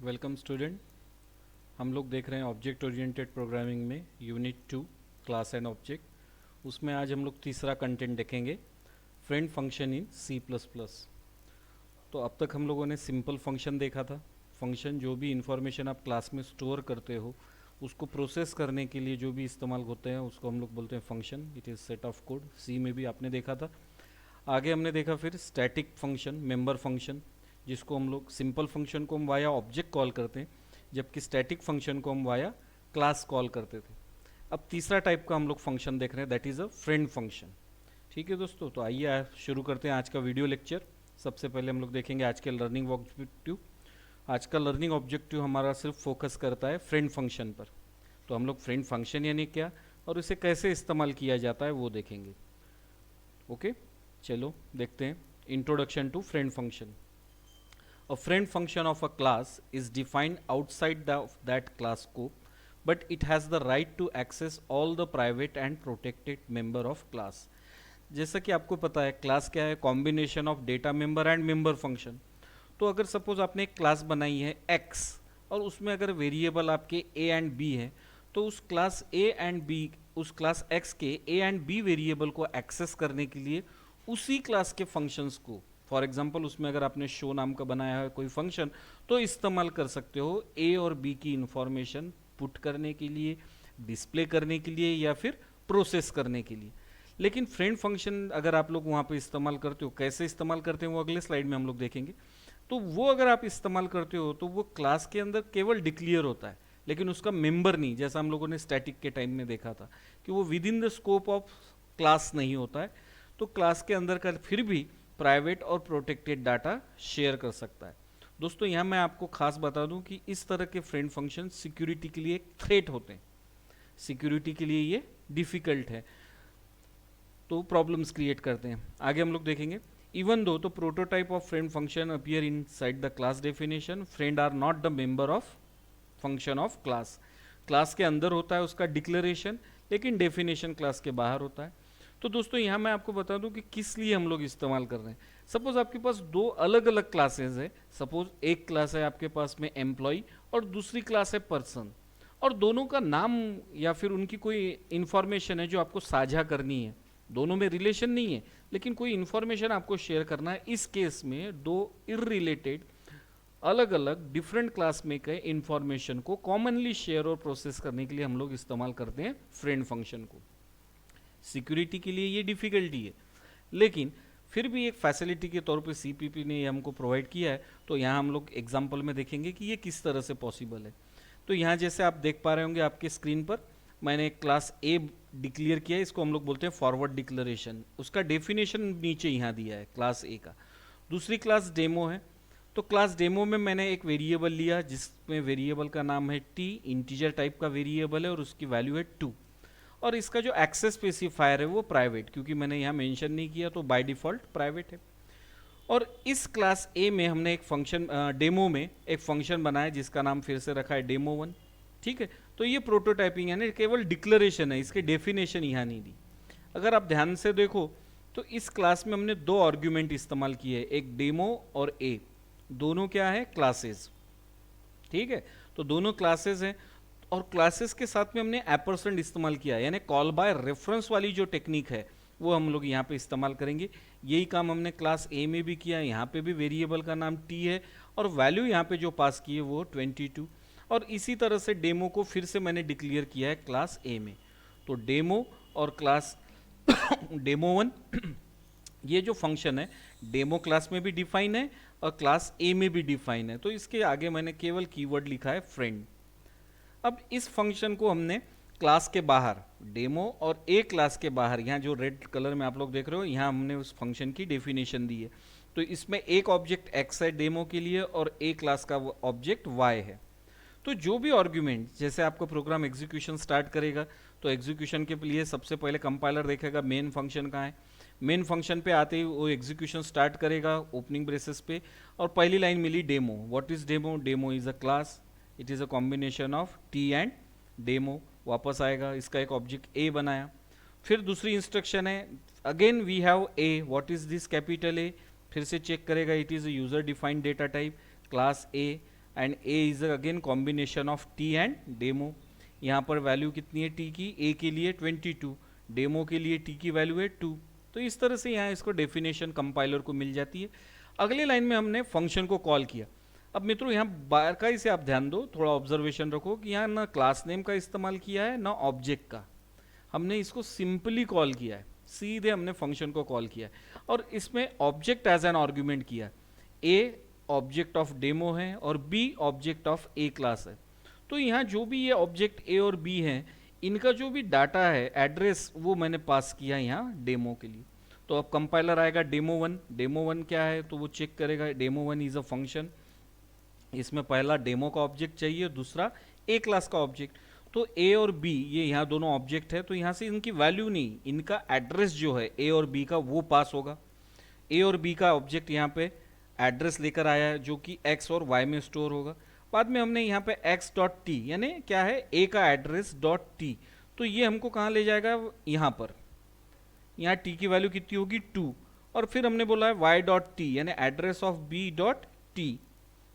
Welcome student. हम लोग देख रहे हैं ऑब्जेक्ट ओरिएंटेड प्रोग्रामिंग में यूनिट 2 क्लास एंड ऑब्जेक्ट। उसमें आज हम लोग तीसरा कंटेंट देखेंगे, friend function in C plus plus. तो अब तक हम लोगों ने सिंपल फंक्शन देखा था। फंक्शन जो भी इंफॉर्मेशन आप क्लास में स्टोर करते हो उसको प्रोसेस करने के लिए जो भी इस्तेमाल होते हैं उसको हम लोग बोलते हैं function. It is set of code. C में भी आपने देखा था। आगे हमने देखा फिर स्टैटिक फंक्शन, मेंबर फंक्शन, जिसको हम लोग सिंपल फंक्शन को हम वाया ऑब्जेक्ट कॉल करते हैं, जबकि स्टैटिक फंक्शन को हम वाया क्लास कॉल करते थे। अब तीसरा टाइप का हम लोग फंक्शन देख रहे हैं, that is a friend function. ठीक है दोस्तों, तो आइए शुरू करते हैं आज का वीडियो लेक्चर। सबसे पहले हम लोग देखेंगे आज के लर्निंग ऑब्जेक्टिव। आज का लर्निंग ऑब्जेक्टिव हमारा सिर्फ फोकस करता है फ्रेंड फंक्शन पर। तो हम लोग फ्रेंड फंक्शन यानी क्या और इसे कैसे इस्तेमाल किया जाता है वो देखेंगे। ओके, चलो देखते हैं। Introduction to friend function. A friend function of a class is defined outside that class scope, but it has the right to access all the private and protected member of class. जैसा कि आपको पता है class क्या है, combination of data member and member function. तो अगर suppose आपने एक क्लास बनाई है x और उसमें अगर वेरिएबल आपके a एंड b है, तो उस क्लास a एंड b, उस क्लास x के a एंड b वेरिएबल को एक्सेस करने के लिए उसी क्लास के फंक्शंस को, फॉर एग्जाम्पल उसमें अगर आपने शो नाम का बनाया है कोई फंक्शन, तो इस्तेमाल कर सकते हो ए और बी की इंफॉर्मेशन पुट करने के लिए, डिस्प्ले करने के लिए या फिर प्रोसेस करने के लिए। लेकिन फ्रेंड फंक्शन अगर आप लोग वहाँ पे इस्तेमाल करते हो, कैसे इस्तेमाल करते हो वो अगले स्लाइड में हम लोग देखेंगे। तो वो अगर आप इस्तेमाल करते हो तो वो क्लास के अंदर केवल डिक्लेयर होता है, लेकिन उसका मेंबर नहीं, जैसा हम लोगों ने स्टैटिक के टाइम में देखा था कि वो with in the scope of class नहीं होता है। तो क्लास के अंदर का फिर भी प्राइवेट और प्रोटेक्टेड डाटा शेयर कर सकता है। दोस्तों यहाँ मैं आपको खास बता दूं कि इस तरह के फ्रेंड फंक्शन सिक्योरिटी के लिए एक थ्रेट होते हैं। सिक्योरिटी के लिए ये डिफिकल्ट है, तो प्रॉब्लम्स क्रिएट करते हैं। आगे हम लोग देखेंगे। इवन दो तो prototype of friend function appear inside the class definition, friend are not the member of function of class. Class के अंदर होता है उसका डिक्लेरेशन, लेकिन डेफिनेशन क्लास के बाहर होता है। तो दोस्तों यहाँ मैं आपको बता दूं कि किस लिए हम लोग इस्तेमाल कर रहे हैं। सपोज आपके पास दो अलग अलग क्लासेस है। सपोज एक क्लास है आपके पास में एम्प्लॉय और दूसरी क्लास है पर्सन, और दोनों का नाम या फिर उनकी कोई इंफॉर्मेशन है जो आपको साझा करनी है। दोनों में रिलेशन नहीं है, लेकिन कोई इंफॉर्मेशन आपको शेयर करना है। इस केस में दो इररिलेटेड अलग अलग डिफरेंट क्लास में के इंफॉर्मेशन को कॉमनली शेयर और प्रोसेस करने के लिए हम लोग इस्तेमाल करते हैं फ्रेंड फंक्शन को। सिक्योरिटी के लिए ये डिफिकल्टी है, लेकिन फिर भी एक फैसिलिटी के तौर पे सीपीपी ने ये हमको प्रोवाइड किया है। तो यहाँ हम लोग एग्जांपल में देखेंगे कि ये किस तरह से पॉसिबल है। तो यहाँ जैसे आप देख पा रहे होंगे आपके स्क्रीन पर, मैंने एक क्लास ए डिक्लेयर किया है। इसको हम लोग बोलते हैं फॉरवर्ड डिक्लेरेशन। उसका डेफिनेशन नीचे यहाँ दिया है क्लास ए का। दूसरी क्लास डेमो है। तो क्लास डेमो में मैंने एक वेरिएबल लिया जिसमें वेरिएबल का नाम है टी, इंटीजर टाइप का वेरिएबल है और उसकी वैल्यू है 2। और इसका जो एक्सेस स्पेसिफायर है वो प्राइवेट, क्योंकि मैंने यहाँ मेंशन नहीं किया तो बाय डिफॉल्ट प्राइवेट है। और इस क्लास ए में हमने एक फंक्शन डेमो में एक फंक्शन बनाया जिसका नाम फिर से रखा है डेमो 1। ठीक है, तो ये प्रोटोटाइपिंग यानी केवल डिक्लेरेशन है, इसके डेफिनेशन यहाँ नहीं दी। अगर आप ध्यान से देखो तो इस क्लास में हमने दो आर्ग्यूमेंट इस्तेमाल किए हैं, एक डेमो और ए। दोनों क्या है, क्लासेस। ठीक है, तो दोनों क्लासेस हैं और क्लासेस के साथ में हमने एम्परसेंड इस्तेमाल किया है, यानी कॉल बाय रेफरेंस वाली जो टेक्निक है वो हम लोग यहाँ पे इस्तेमाल करेंगे। यही काम हमने क्लास ए में भी किया है। यहाँ पे भी वेरिएबल का नाम टी है और वैल्यू यहाँ पे जो पास की है वो 22। और इसी तरह से डेमो को फिर से मैंने डिक्लेयर किया है क्लास ए में। तो डेमो और क्लास डेमो 1 ये जो फंक्शन है डेमो क्लास में भी डिफाइन है और क्लास ए में भी डिफाइन है। तो इसके आगे मैंने केवल कीवर्ड लिखा है फ्रेंड। अब इस फंक्शन को हमने क्लास के बाहर, डेमो और ए क्लास के बाहर, यहाँ जो रेड कलर में आप लोग देख रहे हो, यहाँ हमने उस फंक्शन की डेफिनेशन दी है। तो इसमें एक ऑब्जेक्ट एक्स है डेमो के लिए और ए क्लास का ऑब्जेक्ट वाई है। तो जो भी आर्ग्यूमेंट, जैसे आपको प्रोग्राम एग्जीक्यूशन स्टार्ट करेगा तो एग्जीक्यूशन के लिए सबसे पहले कंपाइलर देखेगा मेन फंक्शन कहाँ है। मेन फंक्शन पे आते ही वो एग्जीक्यूशन स्टार्ट करेगा ओपनिंग ब्रेसेस पे, और पहली लाइन मिली demo. What is demo? Demo is a class, it is a combination of T and demo. वापस आएगा, इसका एक ऑब्जेक्ट ए बनाया। फिर दूसरी इंस्ट्रक्शन है, again we have A, what is this? Capital A. फिर से चेक करेगा, it is a user defined data type, class A and A is again combination of T and demo. यहाँ पर value कितनी है टी की, ए के लिए 22, डेमो के लिए टी की वैल्यू है 2। तो इस तरह से यहाँ इसको डेफिनेशन कंपाइलर को मिल जाती है। अगली लाइन में हमने फंक्शन को कॉल किया। अब मित्रों यहाँ बाकायदे से आप ध्यान दो, थोड़ा ऑब्जर्वेशन रखो कि यहाँ ना क्लास नेम का इस्तेमाल किया है ना ऑब्जेक्ट का, हमने इसको सिंपली कॉल किया है, सीधे हमने फंक्शन को कॉल किया है और इसमें ऑब्जेक्ट एज एन आर्ग्यूमेंट किया। ए ऑब्जेक्ट ऑफ डेमो है और B object of A class है। तो यहाँ जो भी ये ऑब्जेक्ट ए और बी हैं, इनका जो भी डाटा है एड्रेस वो मैंने पास किया यहाँ डेमो के लिए। तो अब कंपाइलर आएगा डेमो वन क्या है तो वो चेक करेगा। Demo one is a function, इसमें पहला डेमो का ऑब्जेक्ट चाहिए, दूसरा ए क्लास का ऑब्जेक्ट। तो ए और बी ये यहाँ दोनों ऑब्जेक्ट है, तो यहाँ से इनकी वैल्यू नहीं, इनका एड्रेस जो है ए और बी का वो पास होगा। ए और बी का ऑब्जेक्ट यहाँ पे एड्रेस लेकर आया है जो कि एक्स और वाई में स्टोर होगा। बाद में हमने यहाँ पे एक्स डॉट टी यानी क्या है ए का एड्रेस डॉट टी, तो ये हमको कहाँ ले जाएगा, यहाँ पर। यहाँ टी की वैल्यू कितनी होगी 2, और फिर हमने बोला है वाई डॉट टी यानी address of B dot T,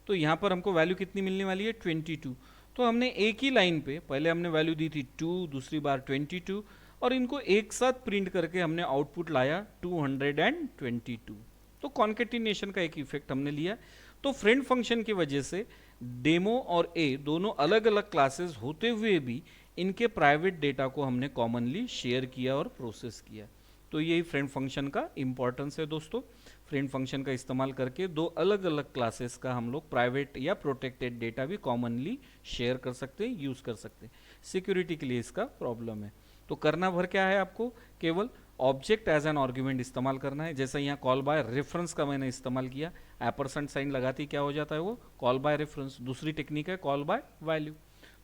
तो यहाँ पर हमको वैल्यू कितनी मिलने वाली है 22। तो हमने एक ही लाइन पे पहले हमने वैल्यू दी थी 2, दूसरी बार 22, और इनको एक साथ प्रिंट करके हमने आउटपुट लाया 222। तो कॉन्केटिनेशन का एक इफेक्ट हमने लिया। तो फ्रेंड फंक्शन की वजह से डेमो और ए दोनों अलग अलग क्लासेस होते हुए भी इनके प्राइवेट डेटा को हमने कॉमनली शेयर किया और प्रोसेस किया। तो यही फ्रेंड फंक्शन का इंपॉर्टेंस है दोस्तों। फ्रेंड फंक्शन का इस्तेमाल करके दो अलग अलग क्लासेस का हम लोग प्राइवेट या प्रोटेक्टेड डेटा भी कॉमनली शेयर कर सकते हैं, यूज कर सकते हैं। सिक्योरिटी के लिए इसका प्रॉब्लम है। तो करना भर क्या है, आपको केवल ऑब्जेक्ट एज एन आर्ग्यूमेंट इस्तेमाल करना है। जैसा यहाँ कॉल बाय रेफरेंस का मैंने इस्तेमाल किया, एपरसेंट साइन लगाती क्या हो जाता है वो कॉल बाय रेफरेंस। दूसरी टेक्निक है कॉल बाय वैल्यू।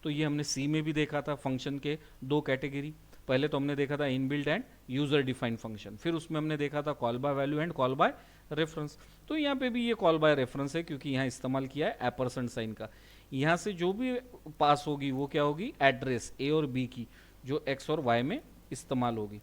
तो ये हमने सी में भी देखा था फंक्शन के दो कैटेगरी। पहले तो हमने देखा था inbuilt and user defined function, फिर उसमें हमने देखा था call by value and call by reference. तो यहाँ पे भी ये कॉल बाय रेफरेंस है क्योंकि यहाँ इस्तेमाल किया है एपरसेंट साइन का। यहाँ से जो भी पास होगी वो क्या होगी, एड्रेस ए और बी की जो एक्स और वाई में इस्तेमाल होगी।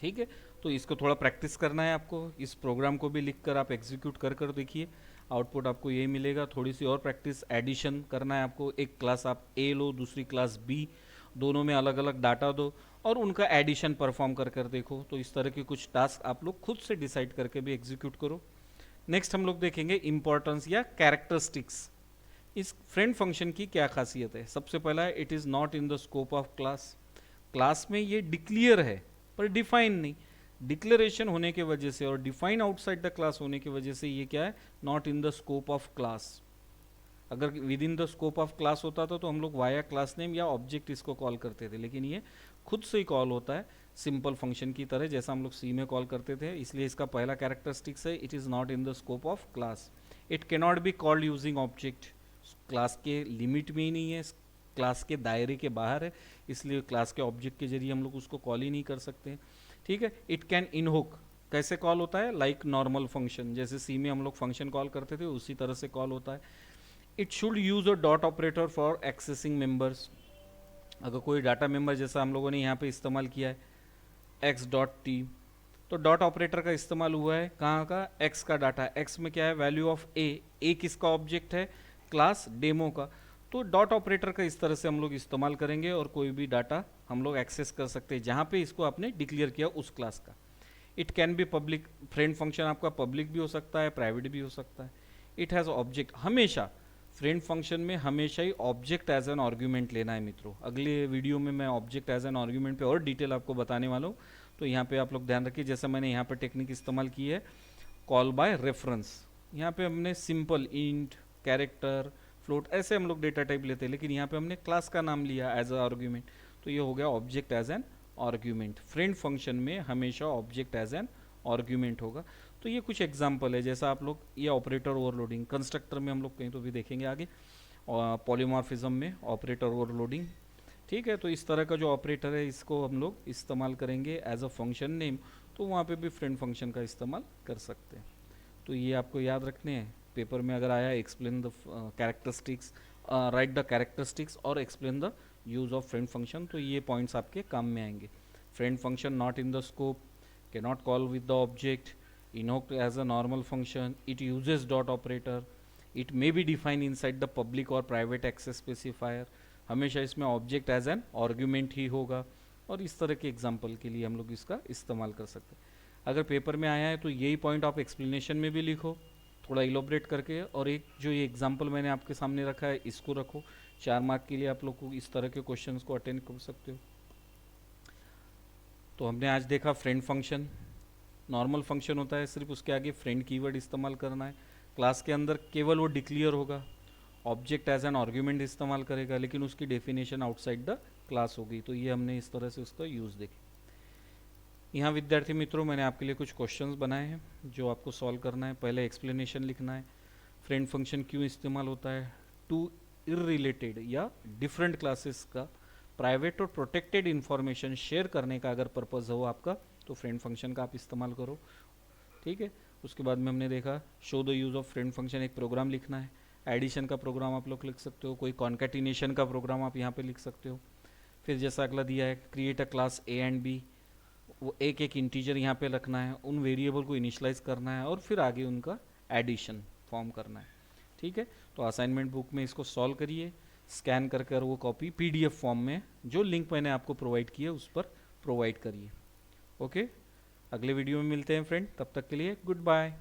ठीक है, तो इसको थोड़ा प्रैक्टिस करना है आपको। इस प्रोग्राम को भी लिखकर आप एग्जीक्यूट कर कर देखिए, आउटपुट आपको यही मिलेगा। थोड़ी सी और प्रैक्टिस, एडिशन करना है आपको। एक क्लास आप ए लो, दूसरी क्लास बी, दोनों में अलग अलग डाटा दो और उनका एडिशन परफॉर्म कर कर देखो। तो इस तरह के कुछ टास्क आप लोग खुद से डिसाइड करके भी एग्जीक्यूट करो। नेक्स्ट हम लोग देखेंगे इंपॉर्टेंस या कैरेक्टरिस्टिक्स। इस फ्रेंड फंक्शन की क्या खासियत है। सबसे पहला है it is not in the scope of class. Class में ये डिक्लियर है पर डिफाइन नहीं। डिक्लेरेशन होने के वजह से और डिफाइन आउटसाइड द क्लास होने की वजह से ये क्या है, not in the scope of class. अगर within the scope of class होता था तो हम लोग वाया क्लास नेम या ऑब्जेक्ट इसको कॉल करते थे, लेकिन ये खुद से ही कॉल होता है सिंपल फंक्शन की तरह जैसा हम लोग सी में कॉल करते थे। इसलिए इसका पहला कैरेक्टरिस्टिक्स है it is not in the scope of class. It can not be called using object. Class के लिमिट में ही नहीं है, क्लास के दायरे के बाहर है, इसलिए क्लास के ऑब्जेक्ट के जरिए हम लोग उसको कॉल ही नहीं कर सकते। ठीक है, इट कैन इनहोक। कैसे कॉल होता है, लाइक नॉर्मल फंक्शन, जैसे सी में हम लोग फंक्शन कॉल करते थे उसी तरह से कॉल होता है। It should use a dot operator for accessing members. अगर कोई डाटा मेंबर जैसा हम लोगों ने यहाँ पे इस्तेमाल किया है एक्स डॉट टी, तो डॉट ऑपरेटर का इस्तेमाल हुआ है कहाँ का, एक्स का डाटा। एक्स में क्या है, वैल्यू ऑफ ए किसका ऑब्जेक्ट है, क्लास डेमो का। तो डॉट ऑपरेटर का इस तरह से हम लोग इस्तेमाल करेंगे और कोई भी डाटा हम लोग एक्सेस कर सकते हैं जहाँ पे इसको आपने डिक्लेयर किया उस क्लास का। It can be public. Friend function आपका पब्लिक भी हो सकता है, प्राइवेट भी हो सकता है। It has object. हमेशा फ्रेंड फंक्शन में हमेशा ही ऑब्जेक्ट एज एन आर्ग्यूमेंट लेना है मित्रों। अगले वीडियो में मैं ऑब्जेक्ट एज एन आर्ग्यूमेंट पे और डिटेल आपको बताने वाला हूँ। तो यहाँ पे आप लोग ध्यान रखिए, जैसा मैंने यहाँ पे टेक्निक इस्तेमाल की है कॉल बाय रेफरेंस। यहाँ पे हमने सिंपल इंट, कैरेक्टर, फ्लोट ऐसे हम लोग डेटा टाइप लेते हैं, लेकिन यहाँ पे हमने क्लास का नाम लिया एज अ आर्ग्यूमेंट, तो ये हो गया object as an argument. Friend function में हमेशा ऑब्जेक्ट एज एन आर्ग्यूमेंट होगा। तो ये कुछ एग्जाम्पल है, जैसा आप लोग ये ऑपरेटर ओवरलोडिंग, कंस्ट्रक्टर में हम लोग कहीं तो भी देखेंगे आगे, और पॉलीमॉर्फिज्म में ऑपरेटर ओवरलोडिंग। ठीक है, तो इस तरह का जो ऑपरेटर है इसको हम लोग इस्तेमाल करेंगे एज अ फंक्शन नेम, तो वहाँ पे भी फ्रेंड फंक्शन का इस्तेमाल कर सकते हैं। तो ये आपको याद रखने हैं। पेपर में अगर आया explain the characteristics, right the characteristics और explain the use of friend function, तो ये पॉइंट्स आपके काम में आएंगे। Friend function not in the scope, can not call with the object, invoked as a normal function, it uses dot operator, it may be define inside the public और private access specifier, हमेशा इसमें object as an argument ही होगा, और इस तरह के example के लिए हम लोग इसका इस्तेमाल कर सकते हैं। अगर पेपर में आया है तो यही पॉइंट आप एक्सप्लेनेशन में भी लिखो थोड़ा इलोबरेट करके, और एक जो ये एग्जाम्पल मैंने आपके सामने रखा है इसको रखो। 4 मार्क के लिए आप लोग को इस तरह के क्वेश्चंस को अटेंड कर सकते हो। तो हमने आज देखा फ्रेंड फंक्शन, नॉर्मल फंक्शन होता है, सिर्फ उसके आगे फ्रेंड कीवर्ड इस्तेमाल करना है। क्लास के अंदर केवल वो डिक्लेयर होगा, ऑब्जेक्ट एज एन आर्ग्यूमेंट इस्तेमाल करेगा, लेकिन उसकी डेफिनेशन आउटसाइड द क्लास होगी। तो ये हमने इस तरह से उसका यूज़ देखे। यहाँ विद्यार्थी मित्रों मैंने आपके लिए कुछ क्वेश्चंस बनाए हैं जो आपको सॉल्व करना है। पहले एक्सप्लेनेशन लिखना है, फ्रेंड फंक्शन क्यों इस्तेमाल होता है, टू इररिलेटेड या डिफरेंट क्लासेस का प्राइवेट और प्रोटेक्टेड इन्फॉर्मेशन शेयर करने का अगर पर्पज़ हो आपका तो फ्रेंड फंक्शन का आप इस्तेमाल करो, ठीक है। उसके बाद में हमने देखा show the use of friend function, एक प्रोग्राम लिखना है, एडिशन का प्रोग्राम आप लोग लिख सकते हो, कोई कॉन्केटिनेशन का प्रोग्राम आप यहाँ पे लिख सकते हो। फिर जैसा अगला दिया है create a class A and B, वो एक एक इंटीजर यहाँ पे रखना है, उन वेरिएबल को इनिशलाइज करना है और फिर आगे उनका एडिशन फॉर्म करना है, ठीक है। तो असाइनमेंट बुक में इसको सॉल्व करिए, स्कैन कर कर वो कॉपी पीडीएफ फॉर्म में जो लिंक मैंने आपको प्रोवाइड किया उस पर प्रोवाइड करिए। ओके, अगले वीडियो में मिलते हैं फ्रेंड, तब तक के लिए गुड बाय।